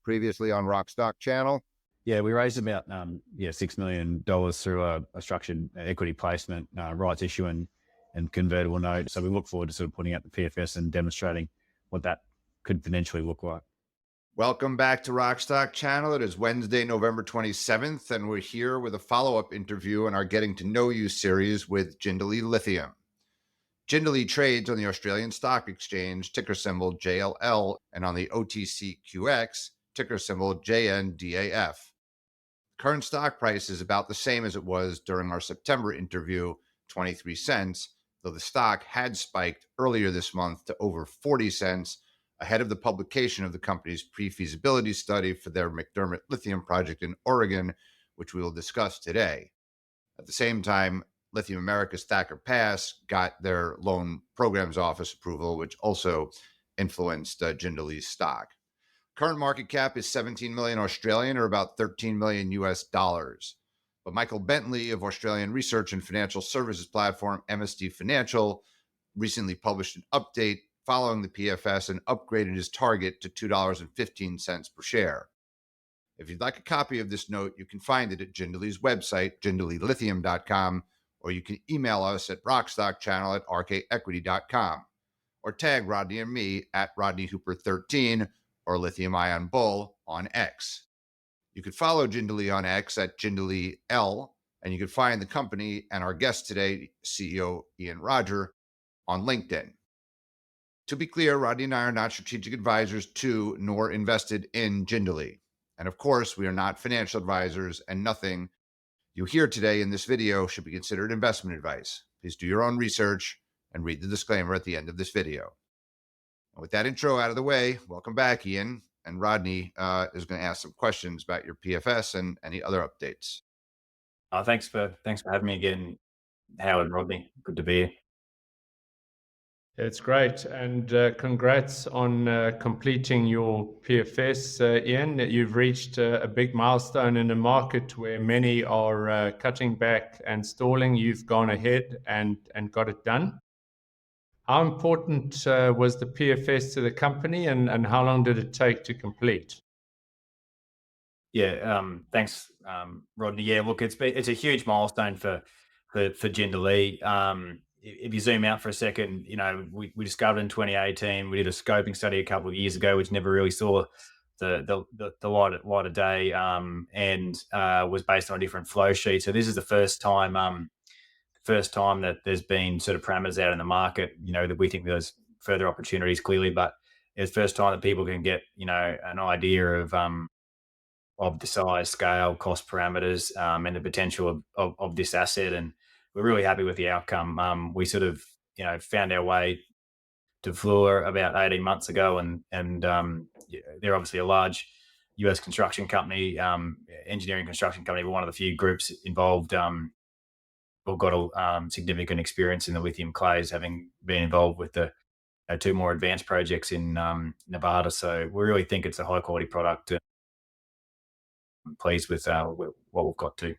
previously on Rockstock channel. Yeah, we raised about $6 million through a structured equity placement, rights issue and convertible note. So we look forward to sort of putting out the PFS and demonstrating what that could potentially look like. Welcome back to Rockstock channel. It is Wednesday, November 27th, and we're here with a follow-up interview in our Getting to Know You series with Jindalee Lithium. Jindalee trades on the Australian Stock Exchange, ticker symbol JLL, and on the OTCQX, ticker symbol JNDAF. Current stock price is about the same as it was during our September interview, 23 cents, though the stock had spiked earlier this month to over 40 cents ahead of the publication of the company's pre-feasibility study for their McDermitt lithium project in Oregon, which we will discuss today. At the same time, Lithium America's Thacker Pass got their loan programs office approval, which also influenced Jindalee's stock. Current market cap is 17 million Australian, or about 13 million US dollars. But Michael Bentley of Australian research and financial services platform MSD Financial recently published an update following the PFS and upgraded his target to $2.15 per share. If you'd like a copy of this note, you can find it at Jindalee's website, jindaleelithium.com, or you can email us at rockstockchannel@rkequity.com, or tag Rodney and me at RodneyHooper13 or Lithium-ion Bull on X. You could follow Jindalee on X at JindaleeL, and you could find the company and our guest today, CEO Ian Rodger, on LinkedIn. To be clear, Rodney and I are not strategic advisors to nor invested in Jindalee. And of course, we are not financial advisors, and nothing you hear today in this video should be considered investment advice. Please do your own research and read the disclaimer at the end of this video. And with that intro out of the way, welcome back, Ian. And Rodney is going to ask some questions about your PFS and any other updates. Thanks for having me again, Howard and Rodney. Good to be here. It's great, and congrats on completing your PFS, Ian. You've reached a big milestone in the market where many are cutting back and stalling. You've gone ahead and got it done. How important was the PFS to the company, and how long did it take to complete? Yeah, thanks, Rodney. Yeah, look, it's a huge milestone for Jindalee. If you zoom out for a second, we discovered in 2018, we did a scoping study a couple of years ago, which never really saw the light of day, and was based on a different flow sheet. So this is the first time that there's been sort of parameters out in the market, that we think there's further opportunities clearly, but it's the first time that people can get, an idea of the size, scale, cost parameters, and the potential of this asset. And we're really happy with the outcome. We sort of, found our way to Fluor about 18 months ago, and they're obviously a large US construction company, engineering construction company. We're one of the few groups involved who've got a significant experience in the lithium clays, having been involved with the two more advanced projects in Nevada. So we really think it's a high quality product. I'm pleased with what we've got to.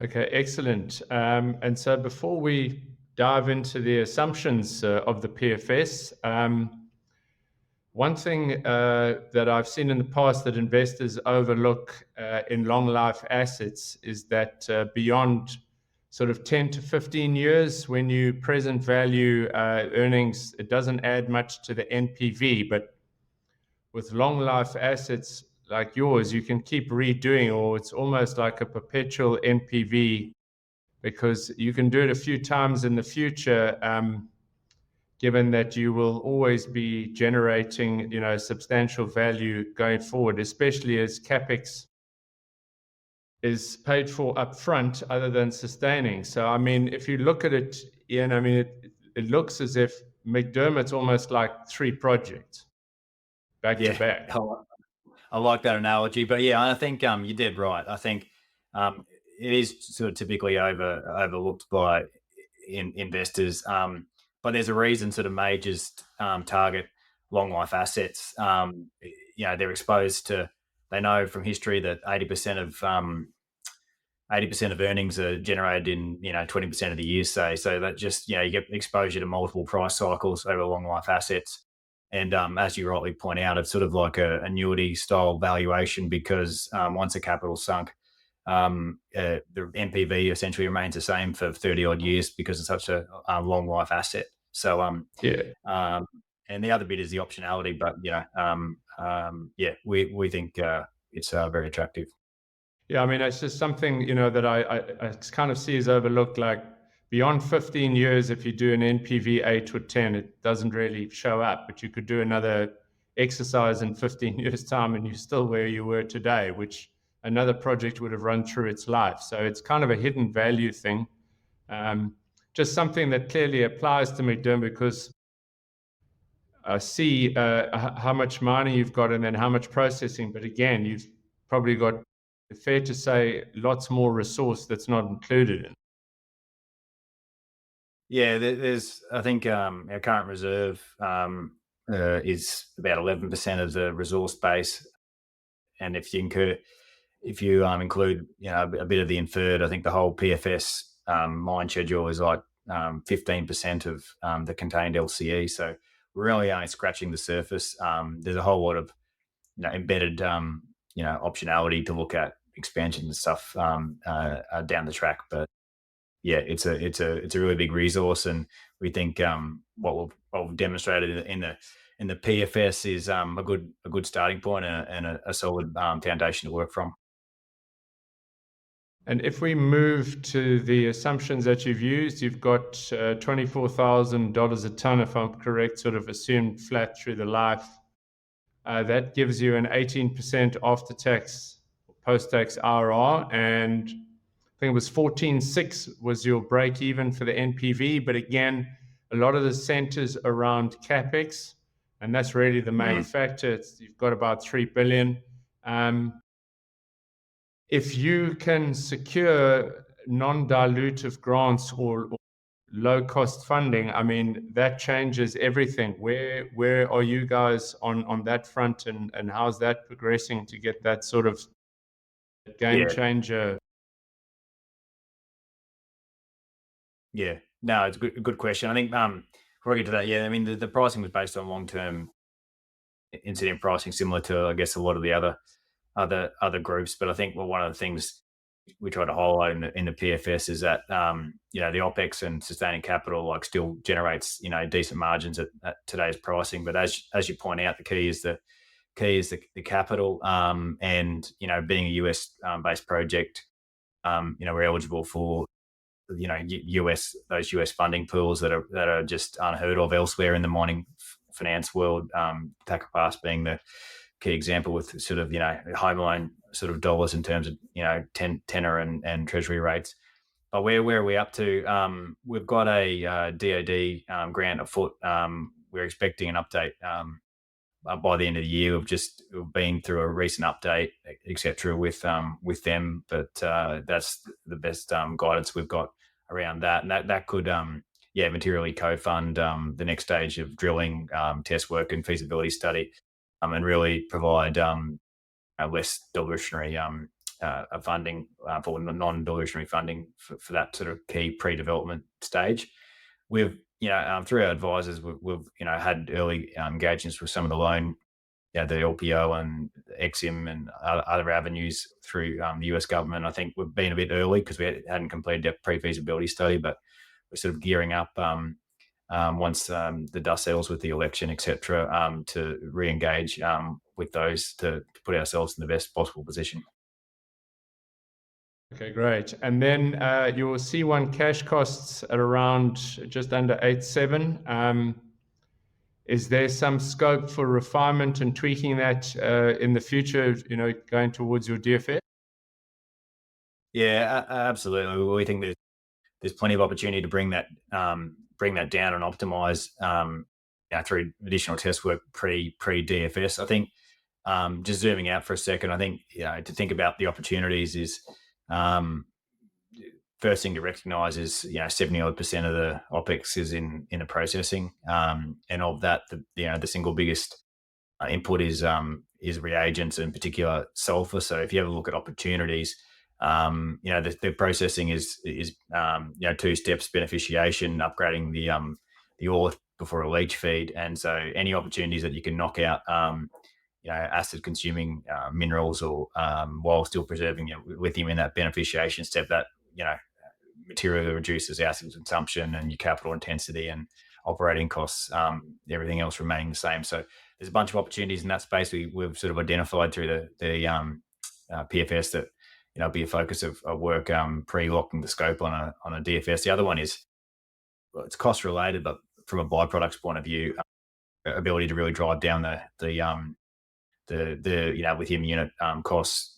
Okay, excellent. And so before we dive into the assumptions of the PFS, one thing that I've seen in the past that investors overlook in long life assets is that beyond sort of 10 to 15 years, when you present value earnings, it doesn't add much to the NPV. But with long life assets like yours, you can keep redoing, or it's almost like a perpetual NPV, because you can do it a few times in the future, given that you will always be generating, substantial value going forward, especially as CapEx is paid for upfront other than sustaining. So, I mean, if you look at it, Ian, I mean, it looks as if McDermitt's almost like 3 projects back to back. I like that analogy, but yeah, I think you did right. I think it is sort of typically overlooked by investors, but there's a reason sort of majors target long life assets. They're exposed to. They know from history that 80% of earnings are generated in 20% of the year. So that just you get exposure to multiple price cycles over long life assets. And as you rightly point out, it's sort of like a annuity style valuation because once the capital's sunk, the NPV essentially remains the same for 30 odd years because it's such a long life asset. So, and the other bit is the optionality, but we think it's very attractive. Yeah, I mean, it's just something, that I kind of see as overlooked. Like beyond 15 years, if you do an NPV 8 or 10, it doesn't really show up. But you could do another exercise in 15 years' time and you're still where you were today, which another project would have run through its life. So it's kind of a hidden value thing. Just something that clearly applies to McDermitt because see how much mining you've got and then how much processing. But again, you've probably got, fair to say, lots more resource that's not included in. Yeah, there's, I think our current reserve is about 11% of the resource base. And if you include, a bit of the inferred, I think the whole PFS mine schedule is like 15% of the contained LCE. So we're really only scratching the surface. There's a whole lot of embedded optionality to look at expansion and stuff down the track. But yeah, it's a really big resource, and we think what we've demonstrated in the PFS is a good starting point and a solid foundation to work from. And if we move to the assumptions that you've used, you've got $24,000 a ton, if I'm correct, sort of assumed flat through the life. That gives you an 18% after-tax, post-tax IRR, and I think it was 14.6 was your break even for the NPV. But again, a lot of the centers around CapEx, and that's really the main factor. You've got about 3 billion. If you can secure non-dilutive grants or low-cost funding, I mean, that changes everything. Where are you guys on that front, and how's that progressing to get that sort of game changer? Yeah, no, it's a good question. I think before I get to that, I mean, the pricing was based on long-term incident pricing, similar to, I guess, a lot of the other groups. But I think one of the things we try to highlight in the PFS is that the OpEx and sustaining capital still generates decent margins at today's pricing. But as you point out, the key is the capital, and being a US based project, we're eligible for those US funding pools that are just unheard of elsewhere in the mining finance world. Thacker Pass being the key example, with sort of home loan sort of dollars in terms of tenor and treasury rates. But where are we up to? We've got a DoD grant afoot. We're expecting an update by the end of the year. We've been through a recent update, etc., with them, but that's the best guidance we've got around that, and that could materially co-fund the next stage of drilling, test work, and feasibility study, and really provide less dilutionary funding for non-dilutionary funding for that sort of key pre-development stage. We've through our advisors, we've had early engagements with some of the loan, the LPO and Exim and other avenues through the US government. I think we've been a bit early because we hadn't completed a pre-feasibility study, but we're sort of gearing up once the dust settles with the election, etc., to re-engage with those to put ourselves in the best possible position. Okay, great. And then your C1 cash costs at around just under 8.7. Is there some scope for refinement and tweaking that in the future, going towards your DFS? Yeah, absolutely. We think there's plenty of opportunity to bring that down and optimize through additional test work pre DFS. I think just zooming out for a second, I think to think about the opportunities is first thing to recognize is 70% of the OpEx is in the processing, and of that, the single biggest input is reagents, in particular sulfur. So if you have a look at opportunities, the processing is 2 steps: beneficiation, upgrading the ore before a leach feed. And so any opportunities that you can knock out, acid consuming minerals, or while still preserving lithium in that beneficiation step, that materially reduces acid consumption and your capital intensity and operating costs, everything else remaining the same. So there's a bunch of opportunities in that space we've sort of identified through the PFS that be a focus of work, pre-locking the scope on a DFS. The other one is, well, it's cost related, but from a byproducts point of view, ability to really drive down the lithium unit costs.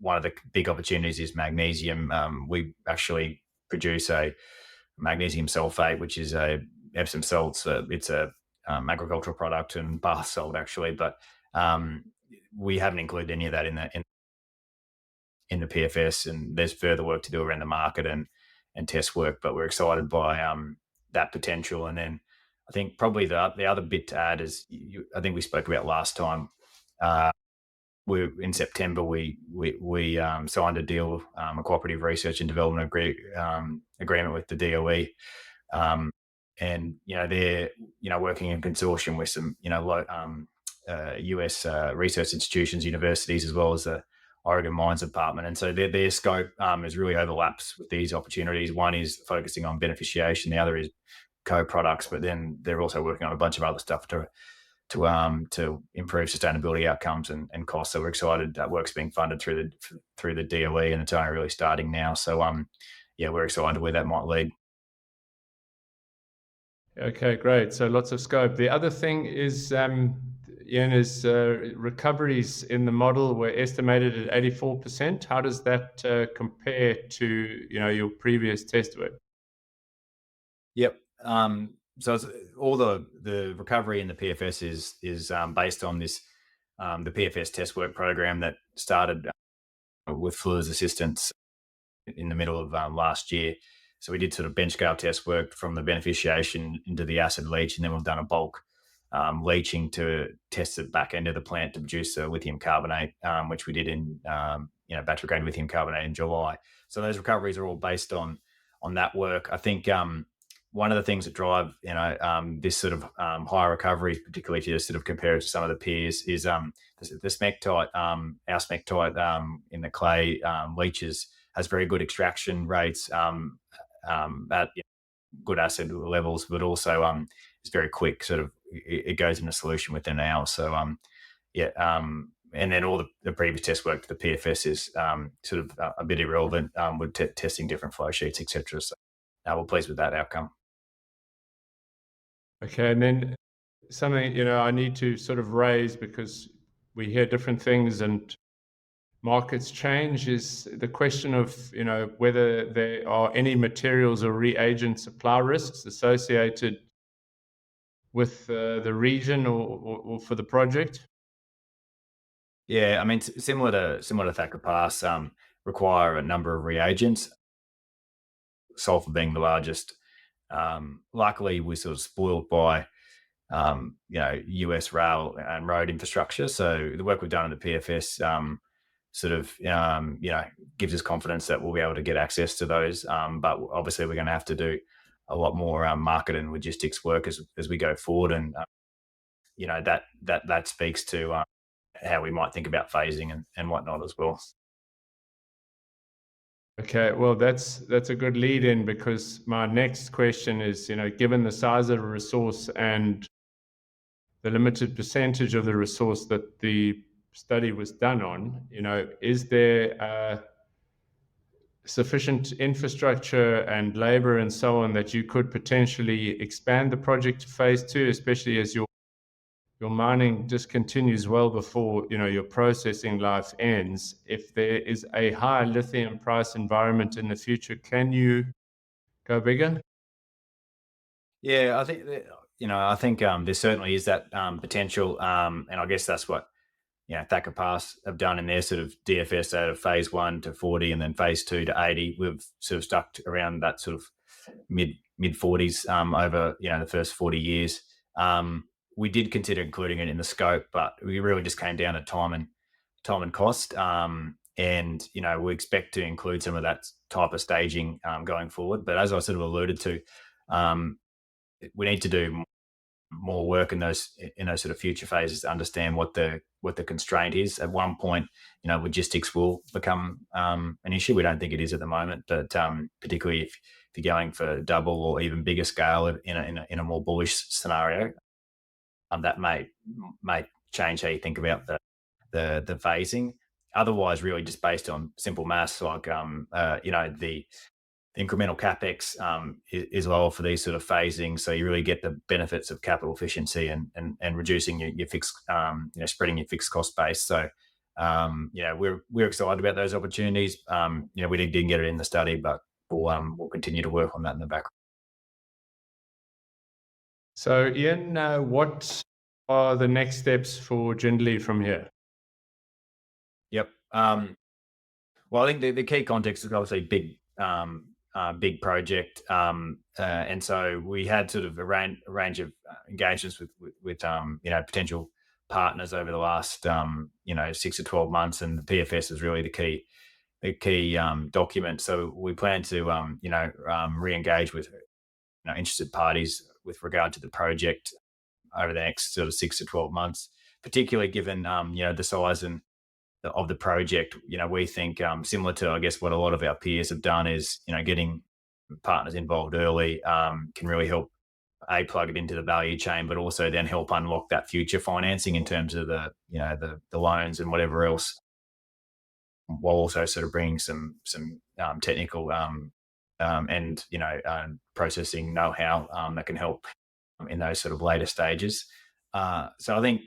One of the big opportunities is magnesium. We actually produce a magnesium sulfate, which is a Epsom salts. It's a agricultural product and bath salt actually, but we haven't included any of that in the PFS, and there's further work to do around the market and test work. But we're excited by that potential. And then I think probably the other bit to add is, I think we spoke about last time. In September, we signed a deal, a cooperative research and development agreement with the DOE, and they're working in consortium with some US research institutions, universities, as well as the Oregon Mines Department. And so their scope is really overlaps with these opportunities. One is focusing on beneficiation, the other is co-products, but then they're also working on a bunch of other stuff to improve sustainability outcomes and costs. So we're excited that work's being funded through the DOE, and it's only really starting now. So we're excited where that might lead. Okay, great. So lots of scope. The other thing is, Ian, is recoveries in the model were estimated at 84%. How does that compare to your previous test work? Yep. So it's all the recovery in the PFS is based on this the PFS test work program that started with Fluor's assistance in the middle of last year. So we did sort of bench scale test work from the beneficiation into the acid leach, and then we've done a bulk leaching to test the back end of the plant to produce a lithium carbonate, which we did in battery grade lithium carbonate in July. So those recoveries are all based on that work. I think one of the things that drive this sort of higher recoveries, particularly if you sort of compare it to some of the peers, is the smectite. Our smectite in the clay leaches has very good extraction rates at good acid levels, but also it's very quick. Sort of it goes into solution within an hour. So and then all the previous test work to the PFS is sort of a bit irrelevant with testing different flow sheets, etc. So we're pleased with that outcome. Okay, and then something I need to sort of raise, because we hear different things and markets change, is the question of whether there are any materials or reagent supply risks associated with the region or for the project. Yeah, I mean, similar to Thacker Pass, require a number of reagents, sulfur being the largest. Luckily, we're sort of spoiled by US rail and road infrastructure. So the work we've done in the PFS gives us confidence that we'll be able to get access to those. But obviously, we're going to have to do a lot more market and logistics work as we go forward, and that speaks to how we might think about phasing and whatnot as well. Okay, well, that's a good lead in, because my next question is, given the size of the resource and the limited percentage of the resource that the study was done on, is there sufficient infrastructure and labor and so on that you could potentially expand the project to phase 2, especially as your mining discontinues well before your processing life ends? If there is a high lithium price environment in the future, can you go bigger? Yeah, I think there certainly is that potential, and I guess that's what Thacker Pass have done in their sort of DFS out of phase 1 to 40 and then phase 2 to 80. We've sort of stuck around that sort of mid 40s over the first 40 years. We did consider including it in the scope, but we really just came down to time and cost. And we expect to include some of that type of staging going forward. But as I sort of alluded to, we need to do more work in those sort of future phases to understand what the constraint is. At one point, logistics will become an issue. We don't think it is at the moment, but particularly if you're going for double or even bigger scale in a more bullish scenario, that may change how you think about the phasing. Otherwise, really just based on simple maths, like the incremental CapEx is lower for these sort of phasing, so you really get the benefits of capital efficiency and reducing your fixed, spreading your fixed cost base. So, we're excited about those opportunities. We didn't get it in the study, but we'll continue to work on that in the background. So, Ian, what are the next steps for Jindalee from here? Yep. Well, I think the key context is obviously big project, and so we had sort of a range of engagements with potential partners over the last 6 to 12 months, and the PFS is really the key document. So we plan to re-engage with interested parties with regard to the project over the next sort of 6 to 12 months, particularly given the size of the project. We think similar to, I guess, what a lot of our peers have done is, getting partners involved early can really help plug it into the value chain, but also then help unlock that future financing in terms of the loans and whatever else, while also sort of bringing some technical and processing know-how that can help in those sort of later stages. So I think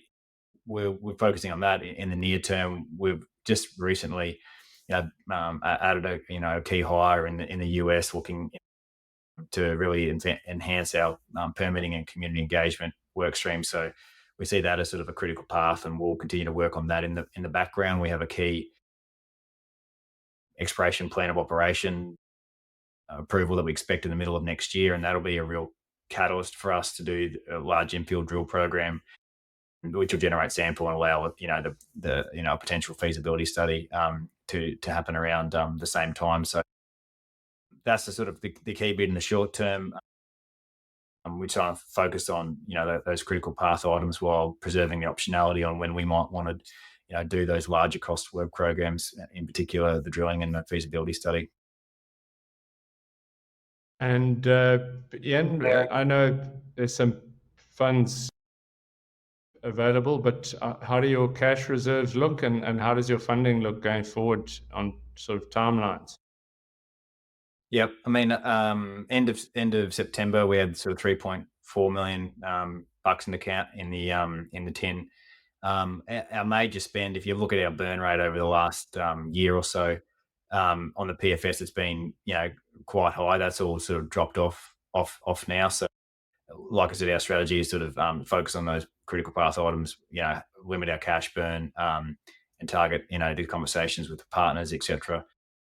we're focusing on that in the near term. We've just recently added a key hire in the US, looking to really enhance our permitting and community engagement work stream. So we see that as sort of a critical path, and we'll continue to work on that in the background. We have a key exploration plan of operation approval that we expect in the middle of next year, and that'll be a real catalyst for us to do a large infill drill program, which will generate sample and allow the potential feasibility study to happen around the same time. So that's the sort of the key bit in the short term. We're trying to focus on those critical path items while preserving the optionality on when we might want to do those larger cost work programs, in particular the drilling and the feasibility study. And Ian, I know there's some funds available, but how do your cash reserves look, and how does your funding look going forward on sort of timelines? Yep. I mean, end of September, we had sort of 3.4 million bucks in the account in the tin. Our major spend, if you look at our burn rate over the last year or so, on the PFS, it's been quite high. That's all sort of dropped off now. So, like I said, our strategy is sort of focus on those critical path items, limit our cash burn, and target the conversations with the partners, etc.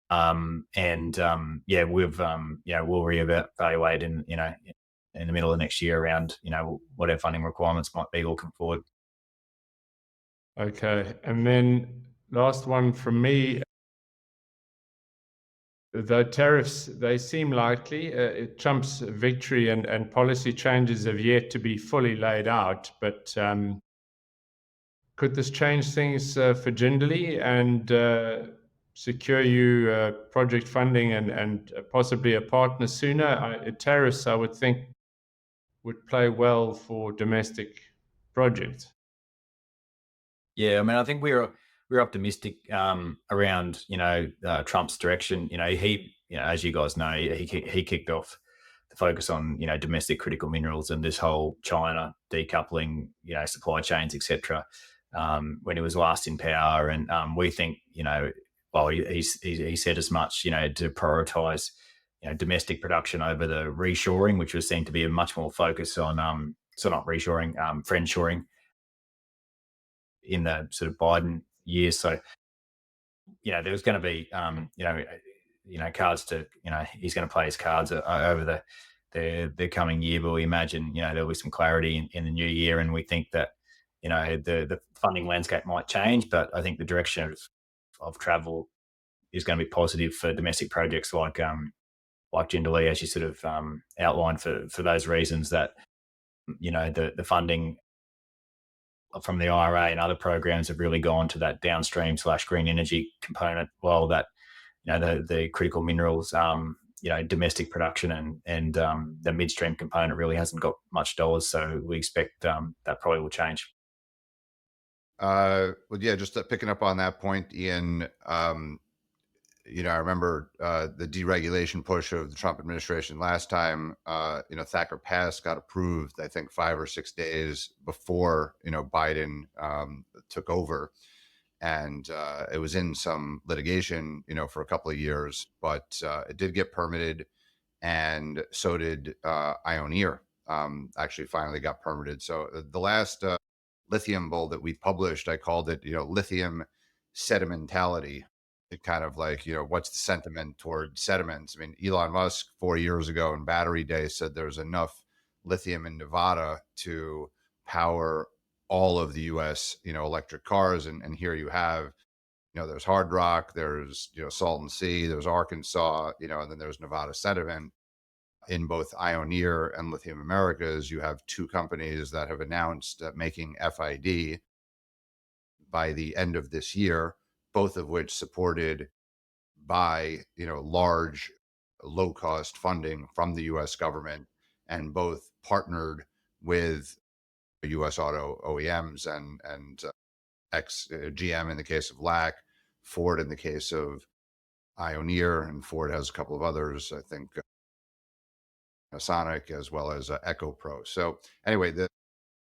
We'll reevaluate in the middle of next year around what our funding requirements might be looking forward. Okay, and then last one from me. The tariffs, they seem likely. Trump's victory and policy changes have yet to be fully laid out, but could this change things for Jindalee and secure you project funding and possibly a partner sooner? Tariffs, I would think, would play well for domestic projects. Yeah, I mean, I think we're optimistic around Trump's direction. He as you guys know, he kicked off the focus on domestic critical minerals and this whole China decoupling supply chains, etc. When he was last in power, and we think he said as much to prioritize domestic production over the reshoring, which was seen to be a much more focus on not reshoring, friendshoring in the sort of Biden years. So there was going to be cards to he's going to play his cards over the coming year, but we imagine there'll be some clarity in the new year, and we think that the funding landscape might change, but I think the direction of travel is going to be positive for domestic projects like Jindalee, as you sort of outlined, for those reasons that the funding from the IRA and other programs have really gone to that downstream / green energy component, while that the critical minerals domestic production and the midstream component really hasn't got much dollars. So we expect that probably will change. Well, yeah, just picking up on that point, Ian. I remember the deregulation push of the Trump administration last time. Thacker Pass got approved, I think, 5 or 6 days before Biden took over, and it was in some litigation, for a couple of years, but it did get permitted, and so did Ioneer. Actually, finally got permitted. So the last lithium bull that we published, I called it, lithium sedimentality. It kind of like, what's the sentiment toward sediments? I mean, Elon Musk 4 years ago in Battery Day said there's enough lithium in Nevada to power all of the U.S. electric cars, and here you have, there's Hard Rock, there's Salton Sea, there's Arkansas, and then there's Nevada Sediment. In both Ioneer and Lithium Americas, you have two companies that have announced making FID by the end of this year, both of which supported by large low cost funding from the US government, and both partnered with US auto OEMs and ex GM in the case of LAC, Ford in the case of Ioneer, and Ford has a couple of others, I think Sonic, as well as EcoPro. So anyway, the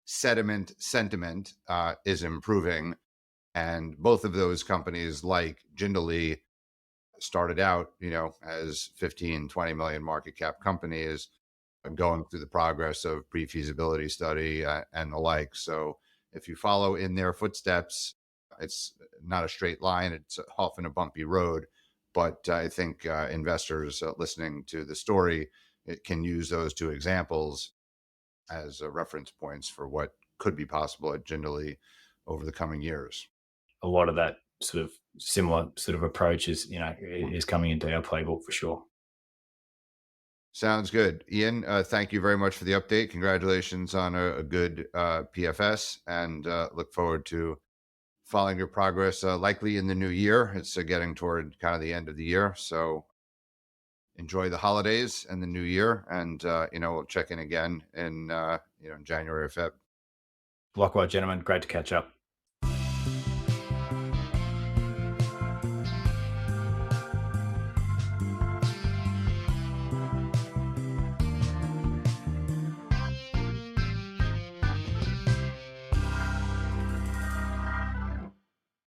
sediment sentiment is improving, and both of those companies, like Jindalee, started out, as 15, 20 million market cap companies, going through the progress of pre-feasibility study and the like. So if you follow in their footsteps, it's not a straight line. It's often a bumpy road, but I think investors listening to the story, it can use those two examples as reference points for what could be possible at Jindalee over the coming years. A lot of that sort of similar sort of approach is coming into our playbook for sure. Sounds good. Ian, thank you very much for the update. Congratulations on a good PFS, and look forward to following your progress likely in the new year. It's getting toward kind of the end of the year. So enjoy the holidays and the new year, and we'll check in again in January or Feb. Likewise, gentlemen. Great to catch up.